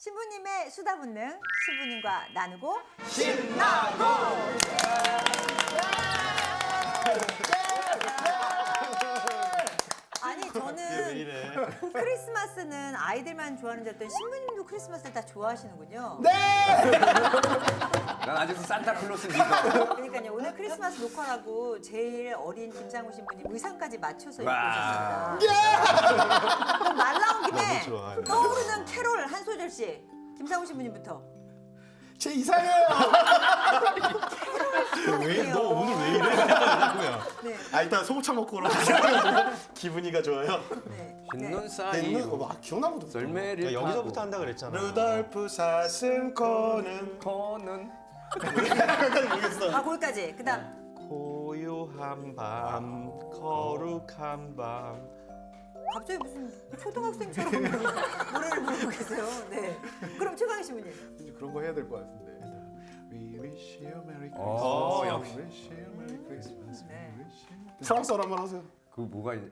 신부님의 수다 본능, 신부님과 나누고 신나고! 아니 저는 크리스마스는 아이들만 좋아하는 줄 알았더니 신부님도 크리스마스를 다 좋아하시는군요. 네! 난 아직도 산타클로스 믿어. 그러니까요, 오늘 크리스마스 녹화라고 제일 어린 김상우 신부님 의상까지 맞춰서 입고 와. 오셨습니다. 그럼 말 나온 김에 너무 좋아요. 떠오르는 캐롤 한 소절씩 김상우 신부님부터. 제 이상해요! 너 오늘 왜 이래? 네. 아, 일단 소고창 먹고 그러면 기분이가 좋아요. 네. 흰눈 네, 사이 와, 기억나거든. 썰매를 여기서부터 한다 그랬잖아. 루돌프 사슴코는 코는 모르겠어. 아 거기까지. 그다음 고요한 밤, 거룩한 밤. 갑자기 무슨 초등학생처럼 노래를 부르고 계세요. 네. 그럼 최강희 신부님. 이제 그런 거 해야 될 것 같은데. We wish you a Merry Christmas. 역시. We wish you a Merry Christmas. 네. We wish you. 프랑스어로 한번 하세요. 그 뭐가 있냐?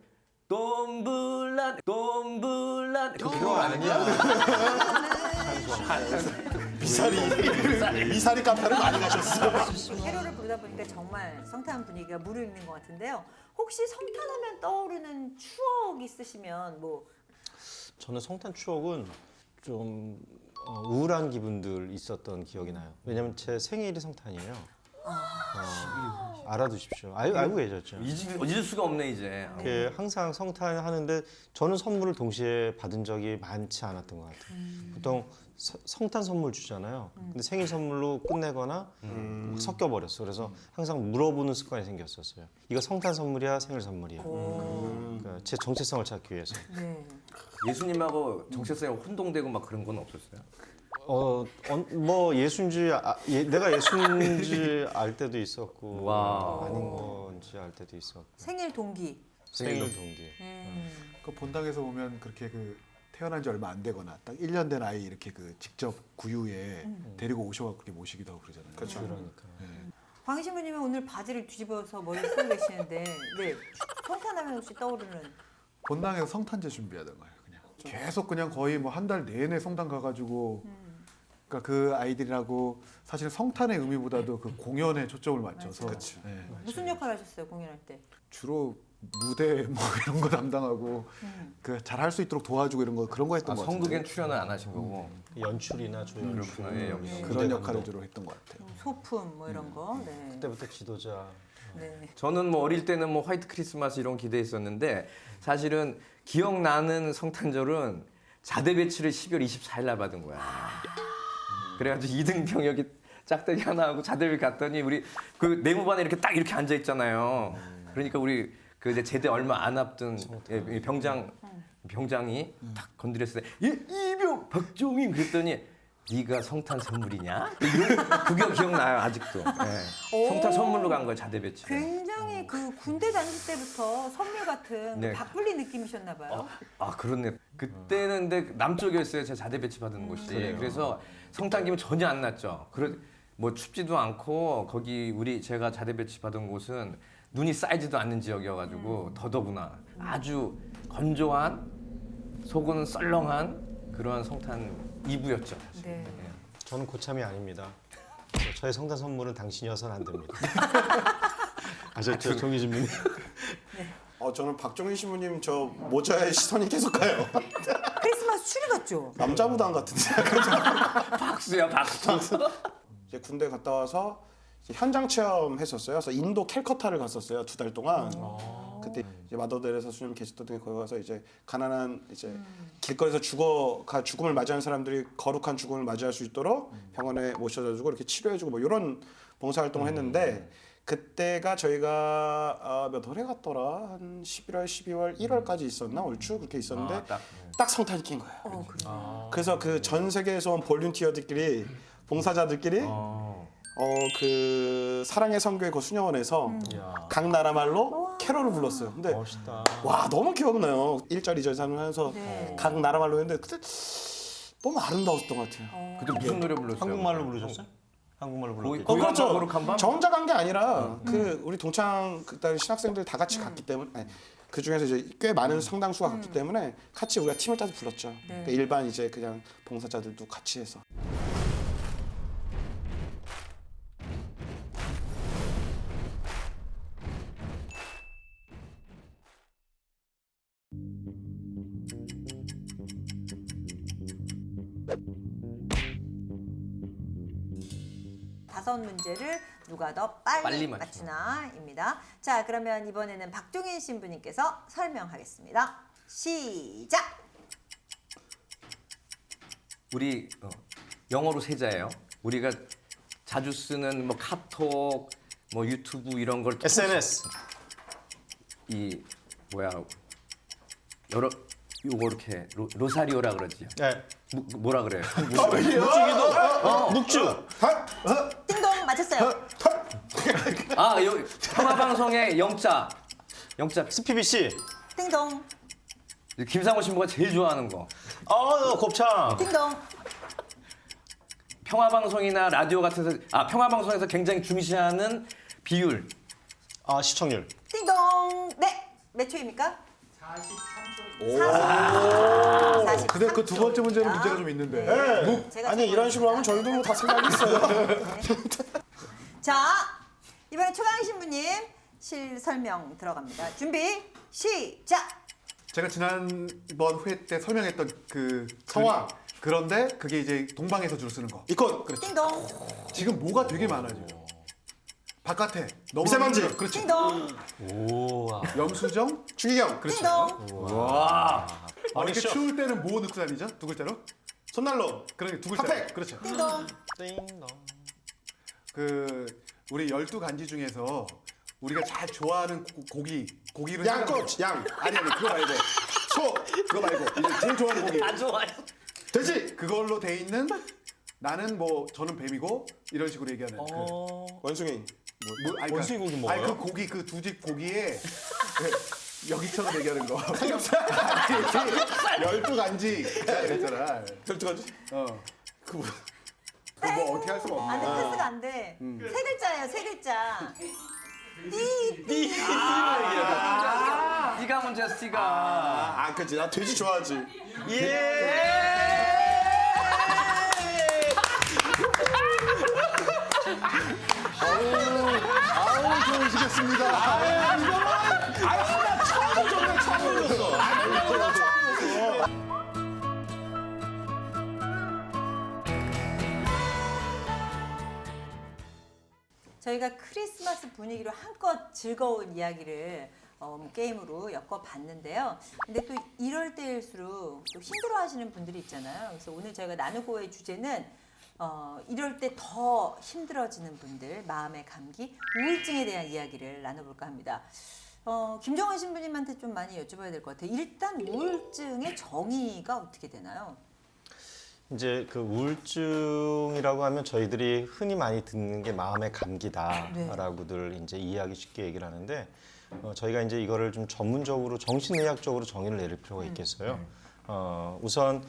돔블란 그거 아니야? 미사리 카페를 많이 가셨어. 캐롤을 부르다 보니까 정말 성탄 분위기가 무르익는 것 같은데요. 혹시 성탄하면 떠오르는 추억 있으시면 뭐 저는 성탄 추억은 좀 우울한 기분들 있었던 기억이 나요. 왜냐면 제 생일이 성탄이에요. 알아두십시오. 알고 계셨죠? 잊을 수가 없네 이제. 항상 성탄 하는데 저는 선물을 동시에 받은 적이 많지 않았던 것 같아요. 보통 성탄 선물 주잖아요. 근데 생일 선물로 끝내거나 막 섞여버렸어. 그래서 항상 물어보는 습관이 생겼었어요. 이거 성탄 선물이야, 생일 선물이야. 그러니까 제 정체성을 찾기 위해서. 네. 예수님하고 정체성이 혼동되고 막 그런 건 없었어요? 뭐 예수인지 내가 예수인지 알 때도 있었고 와. 아닌 건지 알 때도 있었고 생일 동기. 생일 동기. 그 본당에서 보면 그렇게 그 태어난 지 얼마 안 되거나 딱 1년 된 아이 이렇게 그 직접 구유에 데리고 오셔서 그렇게 모시기도 하고 그러잖아요. 그렇죠. 그러니까. 광희 신부님은 오늘 바지를 뒤집어서 머리를 쓰고 계시는데 네. 성탄하면 혹시 떠오르는 본당에서 성탄제 준비하던 거예요. 그냥 계속 그냥 거의 뭐 한 달 내내 성당 가가지고 그러니까 그 아이들이라고 사실 성탄의 의미보다도 그 공연에 초점을 맞춰서 네. 무슨 역할 하셨어요 공연할 때? 주로 무대 뭐 이런 거 담당하고 그 잘 할 수 있도록 도와주고 이런 거 그런 거 했던 것 같아요. 성극엔 출연을 안 하신 거고. 연출이나 조연출 그렇구나, 예, 역시. 그런 역할을 주로 했던 것 같아요. 소품 뭐 이런 거. 네. 그때부터 지도자. 네. 저는 뭐 어릴 때는 뭐 화이트 크리스마스 이런 거 기대했었는데 사실은 기억나는 성탄절은 자대 배치를 12월 24일 날 받은 거야. 그래가지고 2등 병역이 짝대기 하나 하고 자대를 갔더니 우리 그 내무반에 이렇게 딱 이렇게 앉아 있잖아요. 그러니까 우리 그 이제 제대 얼마 안 앞둔 병장이 딱 건드렸을 때 이병 박종인 그랬더니 네가 성탄 선물이냐? 그게 기억나요 아직도. 네. 성탄 선물로 간 거야 자대 배치. 굉장히 그 군대 다니실 때부터 선물 같은 네. 밥블리 느낌이셨나 봐요. 아 그렇네. 그때는 근데 남쪽이었어요. 제가 자대 배치 받은 곳이. 그래서 성탄 기분 전혀 안 났죠. 뭐 춥지도 않고 거기 제가 자대 배치 받은 곳은 눈이 쌓이지도 않는 지역이어가지고 더더구나 아주 건조한 속은 썰렁한 그런 성탄 이브였죠. 네. 저는 고참이 아닙니다. 저의 성탄 선물은 당신이어서는 안 됩니다. 아셨죠, 정희진님? 저는 박정희 신부님 저 모자에 시선이 계속 가요. 크리스마스 추리 같죠? 남자 무당 같은데. 박수야 박수. 이제 군대 갔다 와서 이제 현장 체험했었어요. 그래서 인도 캘커타를 갔었어요. 2달 동안. 그때 이제 마더데레사 수님 계셨던 데 거기 가서 이제 가난한 이제 길거리에서 죽음을 맞이하는 사람들이 거룩한 죽음을 맞이할 수 있도록 병원에 모셔다주고 이렇게 치료해주고 뭐 이런 봉사활동을 했는데 그때가 저희가 몇 월에 갔더라? 한 11월, 12월, 1월까지 있었나? 얼추 그렇게 있었는데 딱 성탄이 낀 거예요. 그래서 그 전 세계에서 온 볼런티어들끼리 봉사자들끼리 그 사랑의 성교회 그 수녀원에서 각 나라 말로 캐롤을 불렀어요. 근데 멋있다. 와 너무 기억나요. 1절, 2절 하면서 네. 각 나라 말로 했는데 그때 너무 아름다웠던 것 같아요. 그때 무슨 노래 불렀어요? 한국말로 부르셨어요? 한국말로 불렀겠죠. 거기 그렇죠. 저 혼자 간 게 아니라 그 우리 동창 그때 신학생들 다 같이 갔기 때문에 그 중에서 이제 꽤 많은 상당수가 갔기 때문에 같이 우리가 팀을 짜서 불렀죠. 그러니까 일반 이제 그냥 봉사자들도 같이 해서. 다섯 문제를 누가 더 빨리 빨리 맞추나. 맞추나입니다. 자, 그러면 이번에는 박종인 신부님께서 설명하겠습니다. 시작. 우리 영어로 세자예요. 우리가 자주 쓰는 뭐 카톡, 뭐 유튜브 이런 걸 SNS. 이 뭐야 여러 요거 이렇게 로사리오라 그러지. 네. 뭐라 그래요? 묵주. 띵동 맞췄어요. 아, 여기 평화방송의 영자. SPBC. 띵동. 김상호 신부가 제일 좋아하는 거. 곱창. 띵동. 평화방송이나 라디오 같은 데서 평화방송에서 굉장히 중시하는 비율. 시청률. 띵동. 네. 몇 초입니까? 43초. 근데 그 두 번째 문제는 문제가 좀 있는데. 제가 아니 이런 식으로 하면 저희도 다 생각이 있어요. 자, 이번에 초강 신부님 실 설명 들어갑니다. 준비 시작. 제가 지난번 회 때 설명했던 그 성황. 그런데 그게 이제 동방에서 주로 쓰는 거. 이건 띵동. 지금 뭐가 되게 많아져요. 바깥에 너무 미세먼지. 힘들어. 그렇지. 띵동. 우와. 염수정. 추기경, 그렇지. 띵동. 와. 이렇게 추울 때는 뭐 넣고 다니죠? 두 글자로? 손난로, 그러니까 두 글자로. 핫팩. 그렇죠. 띵동. 띵동. 그 우리 12간지 중에서 우리가 잘 좋아하는 고기를 양꼬치, 양, 아니 그거 말고 소 그거 말고 이제 제일 좋아하는 고기 안 좋아요. 돼지, 그걸로 돼 있는 나는 뭐 저는 뱀이고 이런 식으로 얘기하는 원숭이. 원숭이 고기 먹어요? 아니 그 고기 그 두 집 고기에 여기처럼 얘기하는 거 12간지 그랬잖아. 12가지? 그거 뭐 어떻게 할 수가 없네. 안 돼, 패스가 안 돼. 세 글자예요, 세 글자. C가 문제야, C가. 그치. 나 돼지 좋아하지. 저희가 크리스마스 분위기로 한껏 즐거운 이야기를 게임으로 엮어봤는데요. 근데 또 이럴 때일수록 또 힘들어하시는 분들이 있잖아요. 그래서 오늘 저희가 나누고의 주제는 이럴 때 더 힘들어지는 분들, 마음의 감기, 우울증에 대한 이야기를 나눠볼까 합니다. 김정환 신부님한테 좀 많이 여쭤봐야 될 것 같아요. 일단 우울증의 정의가 어떻게 되나요? 이제 그 우울증이라고 하면 저희들이 흔히 많이 듣는 게 마음의 감기다라고들 이제 이해하기 쉽게 얘기를 하는데 저희가 이제 이거를 좀 전문적으로 정신의학적으로 정의를 내릴 필요가 있겠어요. 우선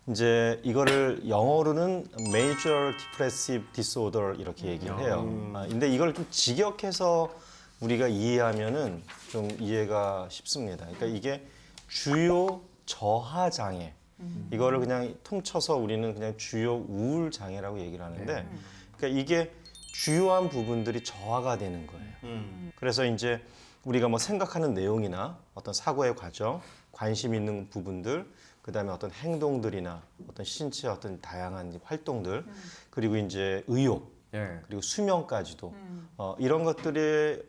이제 이거를 영어로는 Major Depressive Disorder 이렇게 얘기를 해요. 근데 이걸 좀 직역해서 우리가 이해하면은 좀 이해가 쉽습니다. 그러니까 이게 주요 저하 장애. 이거를 그냥 통쳐서 우리는 그냥 주요 우울 장애라고 얘기를 하는데, 그러니까 이게 주요한 부분들이 저하가 되는 거예요. 그래서 이제 우리가 뭐 생각하는 내용이나 어떤 사고의 과정, 관심 있는 부분들, 그다음에 어떤 행동들이나 어떤 신체 어떤 다양한 활동들, 그리고 이제 의욕, 그리고 수면까지도 이런 것들이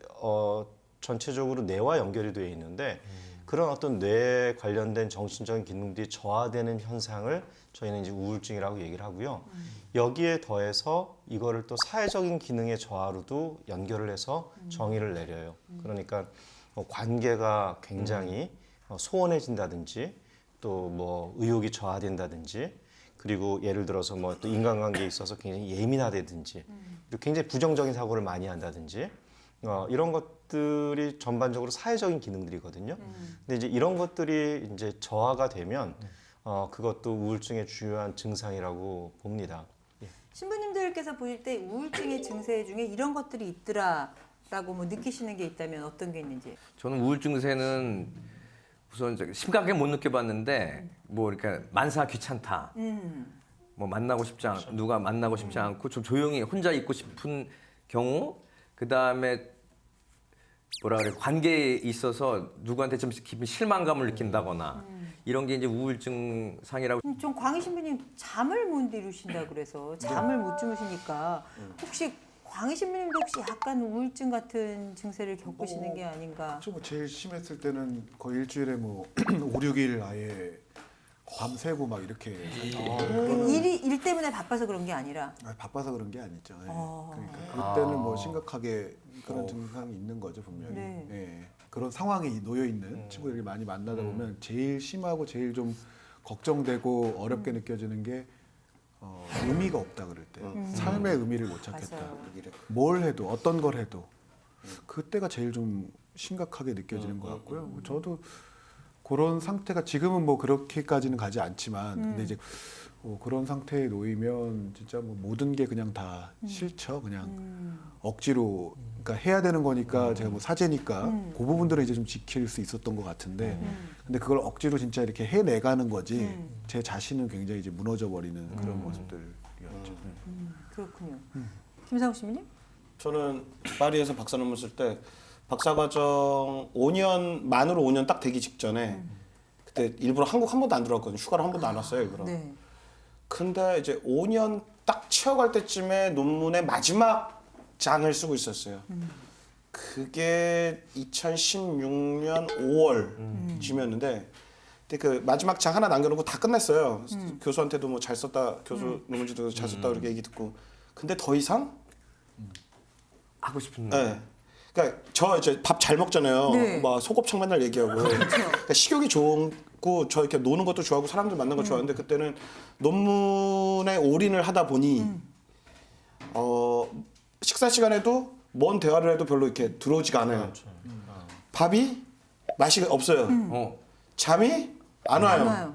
전체적으로 뇌와 연결이 되어 있는데. 그런 어떤 뇌에 관련된 정신적인 기능들이 저하되는 현상을 저희는 이제 우울증이라고 얘기를 하고요. 여기에 더해서 이거를 또 사회적인 기능의 저하로도 연결을 해서 정의를 내려요. 그러니까 관계가 굉장히 소원해진다든지 또 뭐 의욕이 저하된다든지 그리고 예를 들어서 뭐 또 인간관계에 있어서 굉장히 예민하다든지 그리고 굉장히 부정적인 사고를 많이 한다든지 이런 것들이 전반적으로 사회적인 기능들이거든요. 근데 이제 이런 것들이 이제 저하가 되면 그것도 우울증의 주요한 증상이라고 봅니다. 신부님들께서 보실 때 우울증의 증세 중에 이런 것들이 있더라라고 우울증이다라고 뭐 느끼시는 게 있다면 어떤 게 있는지. 저는 우울증 증세는 우선 심각하게 못 느껴봤는데 뭐 이렇게 만사 귀찮다. 뭐 누가 만나고 싶지 않고 좀 조용히 혼자 있고 싶은 경우, 그 다음에 뭐라 그래 관계에 있어서 누구한테 좀 깊은 실망감을 느낀다거나 이런 게 이제 우울증 상이라고. 좀 광희 신부님 잠을 못 이루신다 그래서 잠을 못 주무시니까 혹시 광희 신부님도 혹시 약간 우울증 같은 증세를 겪으시는 게 아닌가? 뭐 제일 심했을 때는 거의 일주일에 뭐 5, 6일 아예 밤새고 막 이렇게 일 때문에 바빠서 그런 게 아니라. 바빠서 그런 게 아니죠. 예. 아. 그러니까 그때는 뭐 심각하게 그런 증상이 있는 거죠 분명히. 네. 예. 그런 상황에 놓여 있는 친구들이 많이 만나다 보면 제일 심하고 제일 좀 걱정되고 어렵게 느껴지는 게 의미가 없다 그럴 때, 삶의 의미를 못 찾겠다. 맞아요. 뭘 해도 어떤 걸 해도 그때가 제일 좀 심각하게 느껴지는 것 같고요. 저도 그런 상태가 지금은 뭐 그렇게까지는 가지 않지만 근데 이제 그런 상태에 놓이면 진짜 뭐 모든 게 그냥 다 싫죠. 그냥 억지로 그러니까 해야 되는 거니까 제가 뭐 사제니까 그 부분들은 이제 좀 지킬 수 있었던 것 같은데 근데 그걸 억지로 진짜 이렇게 해내가는 거지 제 자신은 굉장히 이제 무너져 버리는 그런 모습들이었죠. 그렇군요. 김상우 시민님? 저는 파리에서 박사 논문 쓸 때 박사과정 5년 만으로 5년 딱 되기 직전에 그때 일부러 한국 한 번도 안 들어왔거든요. 휴가를 한 번도 안 왔어요. 일부러. 네. 근데 이제 5년 딱 채워갈 때쯤에 논문의 마지막 장을 쓰고 있었어요. 그게 2016년 5월쯤이었는데 근데 그 마지막 장 하나 남겨놓고 다 끝냈어요. 교수한테도 뭐 잘 썼다, 교수 논문지도 잘 썼다 그렇게 얘기 듣고. 근데 더 이상 하고 싶은. 네. 그러니까 저 이제 밥 잘 먹잖아요. 네. 막 소곱창 맨날 얘기하고. 그러니까 식욕이 좋고 저 이렇게 노는 것도 좋아하고 사람들 만나는 거 좋아하는데 그때는 논문에 올인을 하다 보니 식사 시간에도 뭔 대화를 해도 별로 이렇게 들어오지가 않아요. 밥이 맛이 없어요. 잠이 안 와요. 안 와요.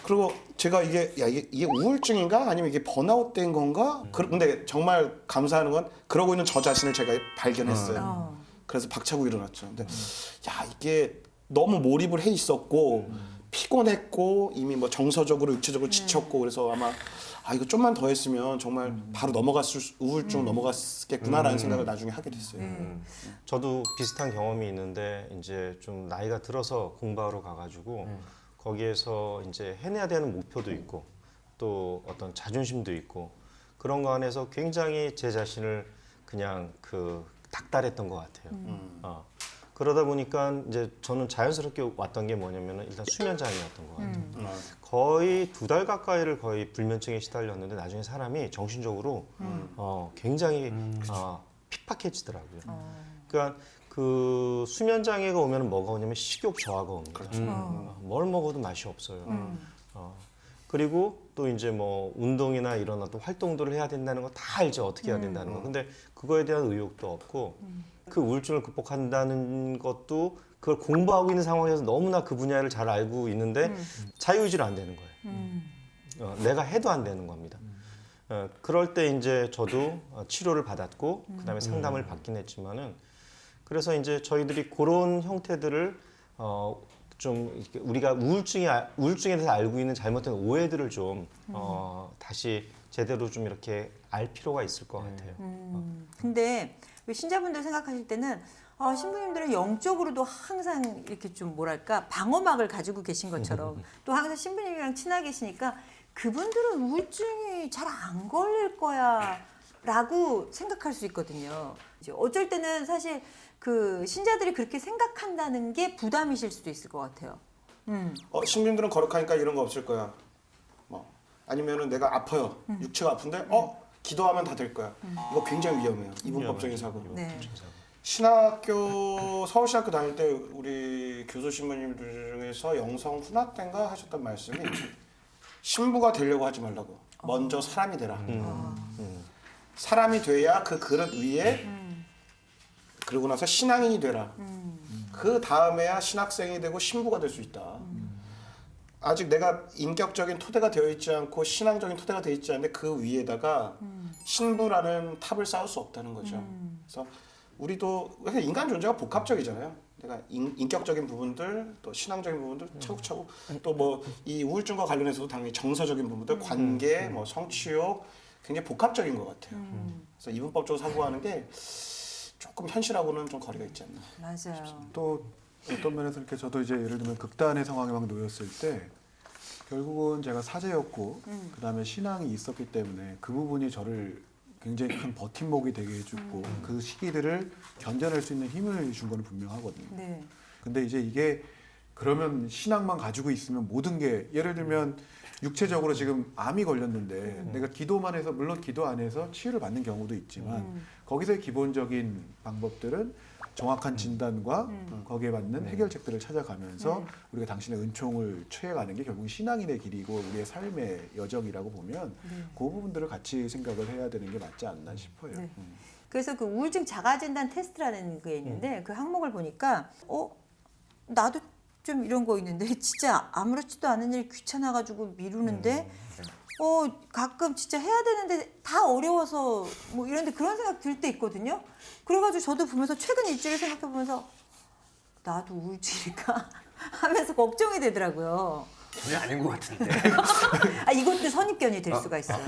그리고 제가 이게 우울증인가 아니면 이게 번아웃된 건가? 근데 정말 감사한 건 그러고 있는 저 자신을 제가 발견했어요. 그래서 박차고 일어났죠. 근데 야 이게 너무 몰입을 해 있었고 피곤했고 이미 뭐 정서적으로 육체적으로 지쳤고 그래서 아마 이거 좀만 더 했으면 정말 바로 우울증 넘어갔겠구나라는 생각을 나중에 하게 됐어요. 저도 비슷한 경험이 있는데 이제 좀 나이가 들어서 공부하러 가가지고 거기에서 이제 해내야 되는 목표도 있고 또 어떤 자존심도 있고 그런 거 안에서 굉장히 제 자신을 그냥 닥달했던 것 같아요. 그러다 보니까 이제 저는 자연스럽게 왔던 게 뭐냐면은 일단 수면장애였던 것 같아요. 거의 2달 가까이를 거의 불면증에 시달렸는데 나중에 사람이 정신적으로 굉장히 핍박해지더라고요. 그러니까 그 수면 장애가 오면 뭐가 오냐면 식욕 저하가 옵니다. 뭘 먹어도 맛이 없어요. 그리고 또 이제 뭐 운동이나 이런 어떤 활동들을 해야 된다는 거 다 알죠. 어떻게 해야 된다는 거. 근데 그거에 대한 의욕도 없고 그 우울증을 극복한다는 것도 그걸 공부하고 있는 상황에서 너무나 그 분야를 잘 알고 있는데 자유의지로 안 되는 거예요. 내가 해도 안 되는 겁니다. 그럴 때 이제 저도 치료를 받았고 그다음에 상담을 받긴 했지만은 그래서 이제 저희들이 그런 형태들을 좀 이렇게 우리가 우울증에 대해서 알고 있는 잘못된 오해들을 좀 다시 제대로 좀 이렇게 알 필요가 있을 것 같아요. 근데 왜 신자분들 생각하실 때는 신부님들은 영적으로도 항상 이렇게 좀 뭐랄까 방어막을 가지고 계신 것처럼 또 항상 신부님이랑 친하게 계시니까 그분들은 우울증이 잘 안 걸릴 거야라고 생각할 수 있거든요. 이제 어쩔 때는 사실 그 신자들이 그렇게 생각한다는 게 부담이실 수도 있을 것 같아요. 신부님들은 거룩하니까 이런 거 없을 거야. 뭐 아니면은 내가 아파요. 육체가 아픈데 기도하면 다 될 거야. 이거 굉장히 위험해요. 이분법적인 사고. 네. 서울신학교 다닐 때 우리 교수 신부님들 중에서 영성 훈화 때인가 하셨던 말씀이 신부가 되려고 하지 말라고. 먼저 사람이 되라. 사람이 돼야 그 그릇 위에 그러고 나서 신앙인이 되라. 그 다음에야 신학생이 되고 신부가 될 수 있다. 아직 내가 인격적인 토대가 되어 있지 않고 신앙적인 토대가 되어 있지 않은데 그 위에다가 신부라는 탑을 쌓을 수 없다는 거죠. 그래서 우리도 그냥 인간 존재가 복합적이잖아요. 내가 인격적인 부분들, 또 신앙적인 부분들 차곡차곡, 또 뭐 이 우울증과 관련해서도 당연히 정서적인 부분들, 관계, 뭐 성취욕 굉장히 복합적인 것 같아요. 그래서 이분법적으로 사고하는 게 조금 현실하고는 좀 거리가 있지 않나. 맞아요. 또 어떤 면에서 이렇게 저도 이제 예를 들면 극단의 상황에 막 놓였을 때 결국은 제가 사제였고 그다음에 신앙이 있었기 때문에 그 부분이 저를 굉장히 큰 버팀목이 되게 해주고 그 시기들을 견뎌낼 수 있는 힘을 준 건 분명하거든요. 네. 근데 이제 이게 그러면 신앙만 가지고 있으면 모든 게 예를 들면 육체적으로 지금 암이 걸렸는데 내가 기도만 해서 물론 기도 안에서 치유를 받는 경우도 있지만 거기서의 기본적인 방법들은 정확한 진단과 거기에 맞는 해결책들을 찾아가면서 우리가 당신의 은총을 취해가는 게 결국 신앙인의 길이고 우리의 삶의 여정이라고 보면 그 부분들을 같이 생각을 해야 되는 게 맞지 않나 싶어요. 네. 그래서 그 우울증 자가진단 테스트라는 게 있는데 그 항목을 보니까 나도 좀 이런 거 있는데 진짜 아무렇지도 않은 일 귀찮아가지고 미루는데 가끔 진짜 해야 되는데 다 어려워서 뭐 이런데 그런 생각 들 때 있거든요. 그래가지고 저도 보면서 최근 일주일 생각해 보면서 나도 우울증일까 하면서 걱정이 되더라고요. 전혀 아닌 것 같은데. 이것도 선입견이 될 수가 있어요.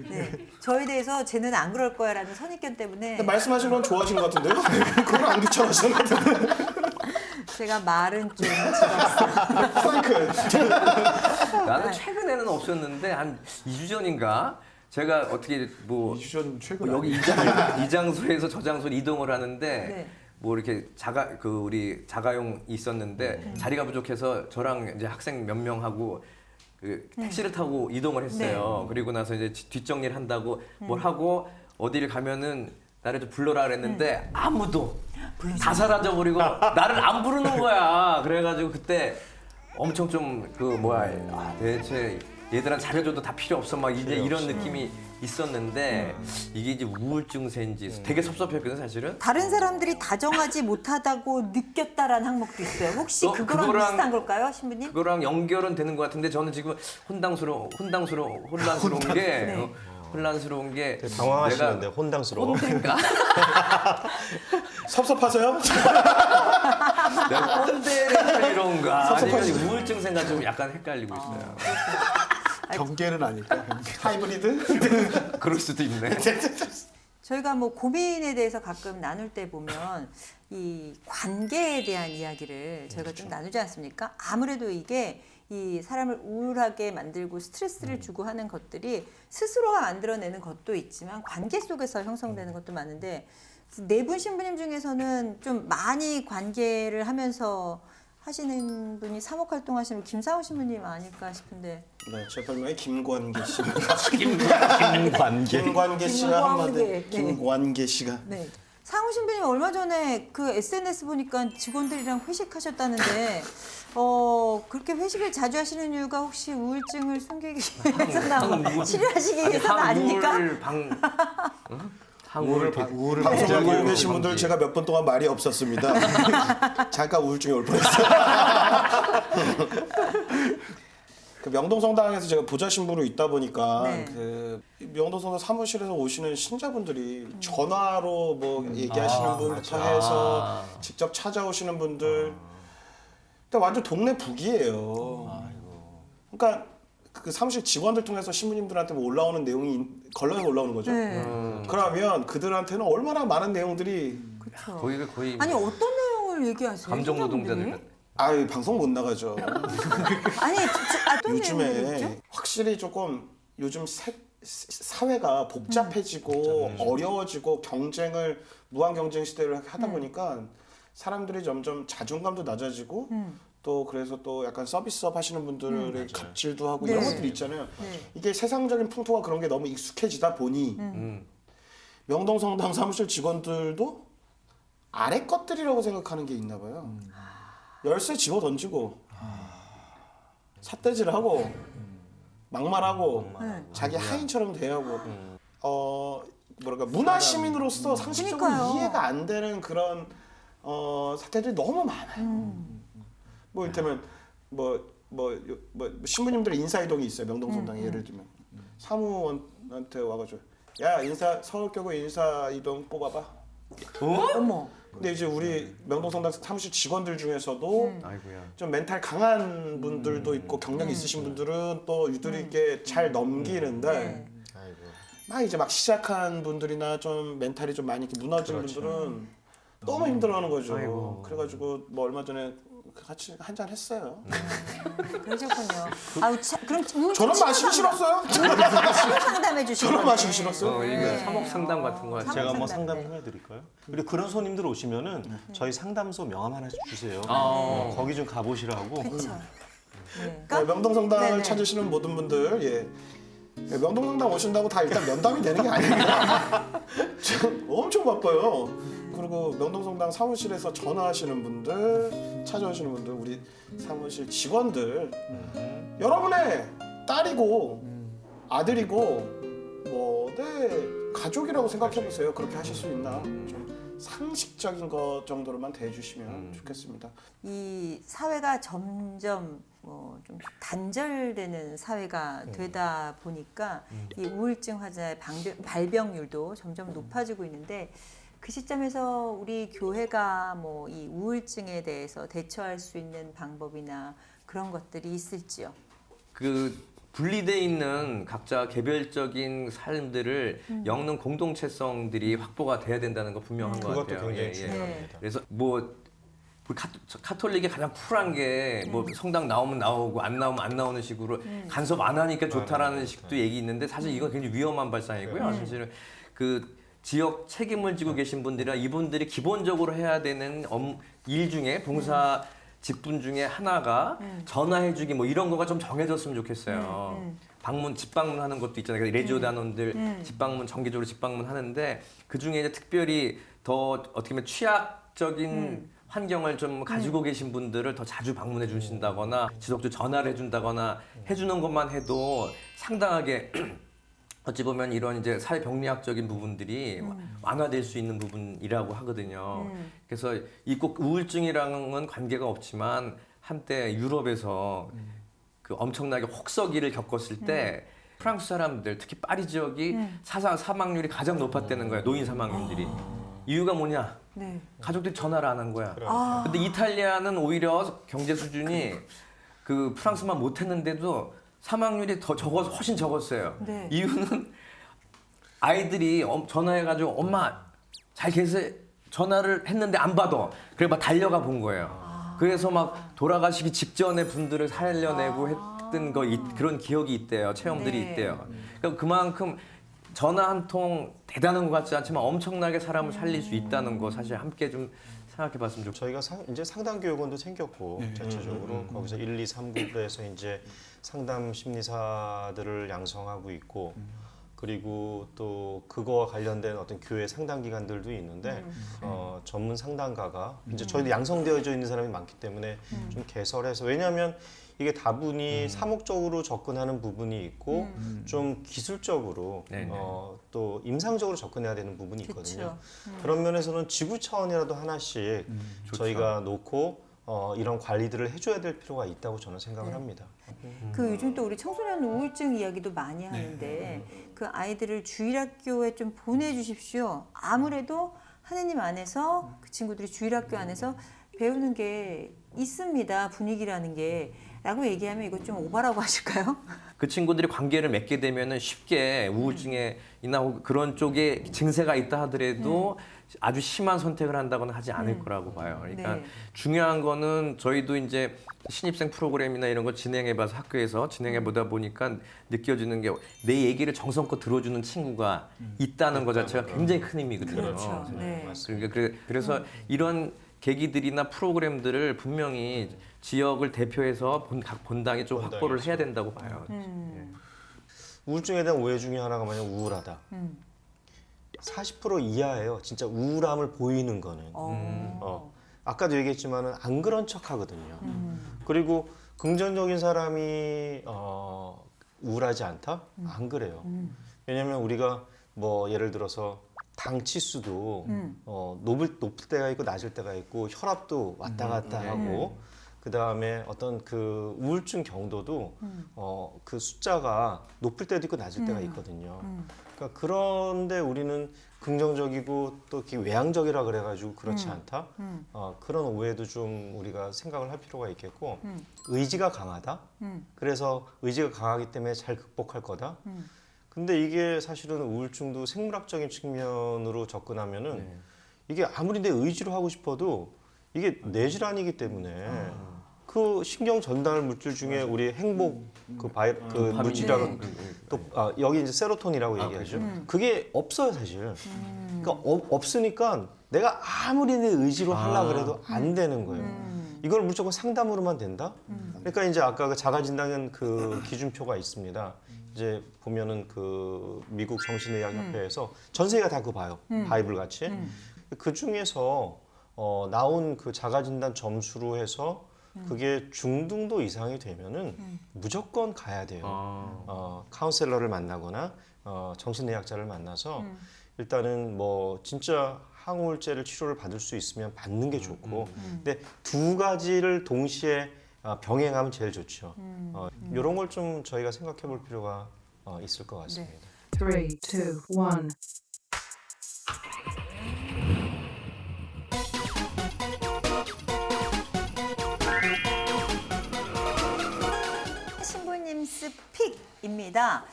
네, 저에 대해서 쟤는 안 그럴 거야라는 선입견 때문에 근데 말씀하신 건 좋아하시는 것 같은데요? 그건 안 귀찮아하시는 것 같은데. 제가 말은 좀 지겹어요. 프랭크. 나는 최근에는 없었는데 한 2주 전인가 제가 어떻게 뭐 이주전 최근 여기 이 장소에서 저 장소로 이동을 하는데 네. 뭐 이렇게 우리 자가용 있었는데 자리가 부족해서 저랑 이제 학생 몇 명하고 그 택시를 타고 이동을 했어요. 그리고 나서 이제 뒷정리를 한다고 뭘 하고 어디를 가면은 나를 좀 불러라 그랬는데 아무도 다 사라져 버리고 나를 안 부르는 거야. 그래가지고 그때 엄청 좀 대체 얘들한 잘해줘도 다 필요 없어 막 이제 이런 느낌이 있었는데 이게 이제 우울증세인지 되게 섭섭했거든 사실은. 다른 사람들이 다정하지 못하다고 느꼈다라는 항목도 있어요. 혹시 그거랑 그거랑- 비슷한 걸까요, 신부님? 그거랑 연결은 되는 것 같은데 저는 지금 혼란스러운 게 혼란스러운 게 되게 당황하시는데 혼당스러워. 꼰대인가? 섭섭하세요? 내가 꼰대를 헷갈리던가 아니면 섭섭하시죠? 우울증 생각 좀 약간 헷갈리고 있어요. 경계는 아닐까? 경계. 하이브리드? 그럴 수도 있네. 저희가 뭐 고민에 대해서 가끔 나눌 때 보면 이 관계에 대한 이야기를 저희가 좀 나누지 않습니까? 아무래도 이게 이 사람을 우울하게 만들고 스트레스를 주고 하는 것들이 스스로가 만들어내는 것도 있지만 관계 속에서 형성되는 것도 많은데 네 분 신부님 중에서는 좀 많이 관계를 하면서 하시는 분이 사목활동하시는 김상우 신부님 아닐까 싶은데. 네, 제 별명이 김관계 씨. 관계. 김관계 씨가 한마디. 네. 김관계 씨가. 네. 상우 신부님 얼마 전에 그 SNS 보니까 직원들이랑 회식하셨다는데 그렇게 회식을 자주 하시는 이유가 혹시 우울증을 숨기기 위해서나 치료하시기 위해서는 아닙니까? 항우를 우울을 방송 방지하기 보고 위해서 계신 분들 제가 몇 번 동안 말이 없었습니다. 잠깐 우울증이 올 뻔했어요. 그 명동성당에서 제가 보좌 신부로 있다 보니까 네. 그 명동성당 사무실에서 오시는 신자분들이 전화로 뭐 얘기하시는 분부터 해서 직접 찾아오시는 분들, 근데 완전 동네 북이에요. 그러니까 그 사무실 직원들 통해서 신부님들한테 뭐 올라오는 내용이 걸러서 올라오는 거죠. 네. 그러면 그들한테는 얼마나 많은 내용들이 거기가 거의 아니 어떤 내용을 얘기하세요? 감정 노동자들 신자분들이? 아유 방송 못 나가죠. 아니 어떤 내용을 요즘에 얘기죠? 확실히 조금 요즘 사회가 복잡해지고 어려워지고 경쟁을 무한 경쟁 시대를 하다 보니까 사람들이 점점 자존감도 낮아지고 또 그래서 또 약간 서비스업 하시는 분들의 갑질도 하고 이런 네. 것들이 있잖아요. 네. 이게 세상적인 풍토가 그런 게 너무 익숙해지다 보니 명동성당 사무실 직원들도 아래 것들이라고 생각하는 게 있나 봐요. 열쇠 집어 던지고 삿대질하고 막말하고 네. 자기 하인처럼 대하고 뭐랄까 문화 시민으로서 상식적으로 그러니까요. 이해가 안 되는 그런 사태들이 너무 많아요. 뭐 이를테면 뭐 신부님들의 인사이동이 있어요. 명동성당에 예를 들면 사무원한테 와가지고 야 서울교구 인사이동 뽑아봐. 어머. 근데 이제 우리 명동성당 사무실 직원들 중에서도 아이고야. 좀 멘탈 강한 분들도 있고 경력이 있으신 분들은 또 유두리 있게 잘 넘기는데 네. 아이고. 막 이제 막 시작한 분들이나 좀 멘탈이 좀 많이 이렇게 무너진 분들은 너무 힘들어하는 거죠. 아이고. 그래가지고 뭐 얼마 전에 같이 한잔 했어요. 그러셨군요. 아우 그럼 우울증 저는 마시기 싫었어요. 치료 상담해 주시는 저는 거네. 마시기 싫었어요. 이게 네. 사목 상담 같은 거 같아요. 제가 뭐 상담, 상담 네. 좀 해드릴까요? 그리고 그런 손님들 오시면은 저희 상담소 명함 하나 주세요. 아. 거기 좀 가보시라고. 그렇죠. 네, 명동성당을 네네. 찾으시는 모든 분들, 예, 명동성당 오신다고 다 일단 면담이 되는 게 아닙니다. 지금 엄청 바빠요. 그리고 명동성당 사무실에서 전화하시는 분들, 찾아오시는 분들, 우리 사무실 직원들, 여러분의 딸이고 아들이고 내 가족이라고 생각해 보세요. 그렇게 하실 수 있나? 좀 상식적인 것 정도로만 대해주시면 좋겠습니다. 이 사회가 점점 좀 단절되는 사회가 되다 보니까 이 우울증 환자의 발병률도 점점 높아지고 있는데 그 시점에서 우리 교회가 뭐 이 우울증에 대해서 대처할 수 있는 방법이나 그런 것들이 있을지요? 그 분리돼 있는 각자 개별적인 삶들을 엮는 공동체성들이 확보가 돼야 된다는 거 분명한 것 그것도 같아요. 굉장히 예, 예. 중요합니다. 그래서 뭐 우리 카톨릭이 가장 쿨한 게 뭐 성당 나오면 나오고 안 나오면 안 나오는 식으로 간섭 안 하니까 좋다라는 식도 얘기 있는데 사실 이건 굉장히 위험한 발상이고요. 사실은 그 지역 책임을 지고 계신 분들이나 이분들이 기본적으로 해야 되는 일 중에 봉사 직분 중에 하나가 전화해주기 뭐 이런 거가 좀 정해졌으면 좋겠어요. 집방문하는 것도 있잖아요. 레지오 단원들 정기적으로 집방문하는데 그 중에 이제 특별히 더 어떻게 보면 취약적인 환경을 좀 가지고 계신 분들을 더 자주 방문해 주신다거나 지속적으로 전화를 해준다거나 해주는 것만 해도 상당하게 어찌 보면 이런 이제 사회 병리학적인 부분들이 완화될 수 있는 부분이라고 하거든요. 그래서 이 꼭 우울증이랑은 관계가 없지만 한때 유럽에서 그 엄청나게 혹서기를 겪었을 때 프랑스 사람들 특히 파리 지역이 사망률이 가장 높았다는 거예요. 노인 사망률들이. 이유가 뭐냐? 네. 가족들이 전화를 안 한 거야. 아. 근데 이탈리아는 오히려 경제 수준이 그 프랑스만 못했는데도 사망률이 더 훨씬 적었어요. 네. 이유는 아이들이 전화해가지고 엄마 잘 계세요? 전화를 했는데 안 받아. 그래 막 달려가 본 거예요. 그래서 막 돌아가시기 직전에 분들을 살려내고 했던 그런 기억이 있대요. 체험들이 네. 있대요. 그러니까 그만큼 전화 한 통 대단한 것 같지 않지만 엄청나게 사람을 살릴 수 있다는 거 사실 함께 좀 생각해봤으면 좋겠어요. 저희가 이제 상담 교육원도 생겼고 자체적으로 거기서 1, 2, 3급에서 이제 상담 심리사들을 양성하고 있고 그리고 또 그거와 관련된 어떤 교회 상담 기관들도 있는데 전문 상담가가 이제 저희도 양성되어져 있는 사람이 많기 때문에 좀 개설해서 왜냐하면 이게 다분히 사목적으로 접근하는 부분이 있고 좀 기술적으로 네네. 또 임상적으로 접근해야 되는 부분이 있거든요. 그쵸. 그런 면에서는 지구 차원이라도 하나씩 저희가 놓고 이런 관리들을 해줘야 될 필요가 있다고 저는 생각을 합니다. 그 요즘 또 우리 청소년 우울증 이야기도 많이 하는데 그 아이들을 주일학교에 좀 보내주십시오. 아무래도 하느님 안에서 그 친구들이 주일학교 안에서 배우는 게 있습니다. 분위기라는 게 라고 얘기하면 이거 좀 오바라고 하실까요? 그 친구들이 관계를 맺게 되면은 쉽게 우울증에나 그런 쪽에 증세가 있다 하더라도 아주 심한 선택을 한다고는 하지 않을 거라고 봐요. 그러니까 네. 중요한 거는 저희도 이제 신입생 프로그램이나 이런 거 진행해봐서 학교에서 진행해보다 보니까 느껴지는 게 내 얘기를 정성껏 들어주는 친구가 있다는 것 자체가 굉장히 큰 의미거든요. 그렇죠. 네. 그러니까 그래서 이런 계기들이나 프로그램들을 분명히 지역을 대표해서 각 본당이 좀 확보를 해야 된다고 봐요. 우울증에 대한 오해 중에 하나가 만약 우울하다. 40% 이하예요. 진짜 우울함을 보이는 거는. 아까도 얘기했지만은 안 그런 척 하거든요. 그리고 긍정적인 사람이 우울하지 않다? 안 그래요. 왜냐면 우리가 뭐 예를 들어서 당 치수도 높을 때가 있고 낮을 때가 있고 혈압도 왔다 갔다 하고 그 다음에 어떤 그 우울증 경도도 그 숫자가 높을 때도 있고 낮을 때가 있거든요. 그러니까 그런데 우리는 긍정적이고 또 이렇게 외향적이라 그래가지고 그렇지 않다. 그런 오해도 좀 우리가 생각을 할 필요가 있겠고 의지가 강하다. 그래서 의지가 강하기 때문에 잘 극복할 거다. 근데 이게 사실은 우울증도 생물학적인 측면으로 접근하면은 이게 아무리 내 의지로 하고 싶어도 이게 뇌질환이기 때문에 그 신경 전달 물질 중에 우리 행복 그 물질이라고 또 여기 이제 세로토닌이라고 얘기하죠. 그게 없어요 사실. 그러니까 없으니까 내가 아무리 내 의지로 하려고 그래도 안 되는 거예요. 이걸 무조건 상담으로만 된다? 그러니까 이제 아까 그 자가진단은 그 기준표가 있습니다. 이제 보면은 그 미국 정신의학협회에서 전 세계가 다 그거 봐요. 바이블 같이. 그 중에서 나온 그 자가진단 점수로 해서 그게 중등도 이상이 되면은 무조건 가야 돼요. 카운셀러를 만나거나 정신의학자를 만나서 일단은 뭐 진짜 항우울제를 치료를 받을 수 있으면 받는 게 좋고, 근데 두 가지를 동시에 병행하면 제일 좋죠. 이런 걸 좀 저희가 생각해 볼 필요가 있을 것 같습니다. 3, 2, 1. 신부님 스픽입니다.